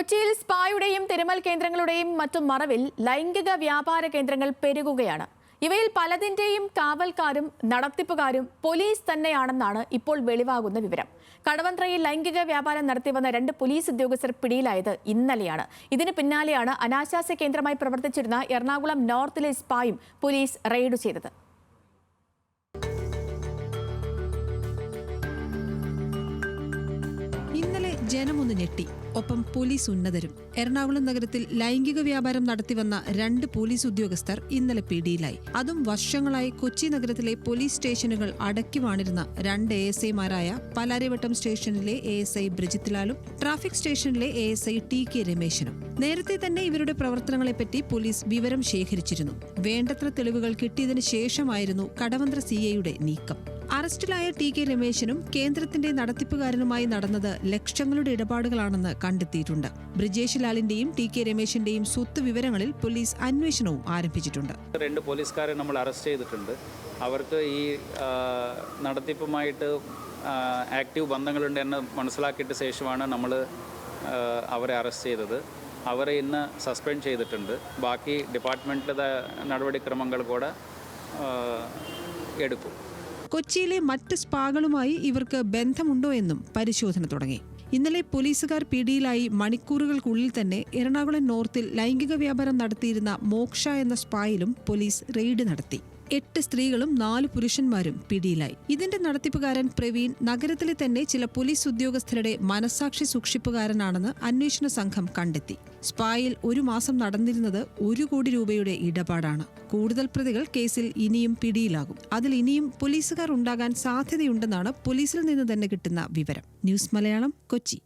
കൊച്ചിയിൽ സ്പായുടെയും തിരുമൽ കേന്ദ്രങ്ങളുടെയും മറ്റും മറവിൽ ലൈംഗിക വ്യാപാര കേന്ദ്രങ്ങൾ പെരുകുകയാണ്. ഇവയിൽ പലതിന്റെയും കാവൽക്കാരും നടത്തിപ്പുകാരും പോലീസ് തന്നെയാണെന്നാണ് ഇപ്പോൾ വെളിവാകുന്ന വിവരം. കടവന്ത്രയിൽ ലൈംഗിക വ്യാപാരം നടത്തിവന്ന 2 പോലീസ് ഉദ്യോഗസ്ഥർ പിടിയിലായത് ഇന്നലെയാണ്. ഇതിന് പിന്നാലെയാണ് അനാശാസ്യ കേന്ദ്രമായി പ്രവർത്തിച്ചിരുന്ന എറണാകുളം നോർത്തിലെ സ്പായും പോലീസ് റെയ്ഡ് ചെയ്തത്. ഇന്നലെ ജനമൊന്ന് ഞെട്ടി. ഒപ്പം പോലീസ് ഉന്നതരും. എറണാകുളം നഗരത്തിൽ ലൈംഗിക വ്യാപാരം നടത്തിവന്ന 2 പോലീസ് ഉദ്യോഗസ്ഥർ ഇന്നലെ പിടിയിലായി. അതും വർഷങ്ങളായി കൊച്ചി നഗരത്തിലെ പോലീസ് സ്റ്റേഷനുകൾ അടക്കി വാണിരുന്ന 2 ASIമാരായ പാലാരിവട്ടം സ്റ്റേഷനിലെ ASI ബ്രിജിത്ത് ലാലും ട്രാഫിക് സ്റ്റേഷനിലെ ASI TK രമേശനും. നേരത്തെ തന്നെ ഇവരുടെ പ്രവർത്തനങ്ങളെപ്പറ്റി പോലീസ് വിവരം ശേഖരിച്ചിരുന്നു. വേണ്ടത്ര തെളിവുകൾ കിട്ടിയതിനു ശേഷമായിരുന്നു കടവന്ത്ര CIയുടെ നീക്കം. അറസ്റ്റിലായ TK രമേശനും കേന്ദ്രത്തിന്റെ നടത്തിപ്പുകാരനുമായി നടന്നത് ലക്ഷങ്ങളുടെ ഇടപാടുകളാണെന്ന് കണ്ടെത്തിയിട്ടുണ്ട്. ബ്രിജേഷ് ലാലിന്റെയും TK രമേശന്റെയും സ്വത്ത് വിവരങ്ങളിൽ പോലീസ് അന്വേഷണവും ആരംഭിച്ചിട്ടുണ്ട്. 2 പോലീസുകാരെ നമ്മൾ അറസ്റ്റ് ചെയ്തിട്ടുണ്ട്. അവർക്ക് ഈ നടത്തിപ്പുമായിട്ട് ആക്റ്റീവ് ബന്ധങ്ങളുണ്ട് എന്ന് മനസ്സിലാക്കിയിട്ട് ശേഷമാണ് നമ്മൾ അവരെ അറസ്റ്റ് ചെയ്തത്. അവരെ ഇന്ന് സസ്പെൻഡ് ചെയ്തിട്ടുണ്ട്. ബാക്കി ഡിപ്പാർട്ട്മെന്റിലെ നടപടിക്രമങ്ങൾ കൂടെ എടുക്കും. കൊച്ചിയിലെ മറ്റ് സ്പാകളുമായി ഇവർക്ക് ബന്ധമുണ്ടോ എന്നും പരിശോധന തുടങ്ങി. ഇന്നലെ പോലീസുകാർ പിടിയിലായി മണിക്കൂറുകൾക്കുള്ളിൽ തന്നെ എറണാകുളം നോർത്തിൽ ലൈംഗിക വ്യാപാരം നടത്തിയിരുന്ന മോക്ഷ എന്ന സ്പായിലും പോലീസ് റെയ്ഡ് നടത്തി. 8 സ്ത്രീകളും 4 പുരുഷന്മാരും പിടിയിലായി. ഇതിന്റെ നടത്തിപ്പുകാരൻ പ്രവീൺ നഗരത്തിലെ തന്നെ ചില പോലീസ് ഉദ്യോഗസ്ഥരുടെ മനസാക്ഷി സൂക്ഷിപ്പുകാരനാണെന്ന് അന്വേഷണ സംഘം കണ്ടെത്തി. സ്പായിൽ 1 മാസം നടന്നിരുന്നത് 1 കോടി രൂപയുടെ ഇടപാടാണ്. കൂടുതൽ പ്രതികൾ കേസിൽ ഇനിയും പിടിയിലാകും. അതിൽ ഇനിയും പോലീസുകാർ ഉണ്ടാകാൻ സാധ്യതയുണ്ടെന്നാണ് പോലീസിൽ നിന്ന് തന്നെ കിട്ടുന്ന വിവരം. ന്യൂസ് മലയാളം, കൊച്ചി.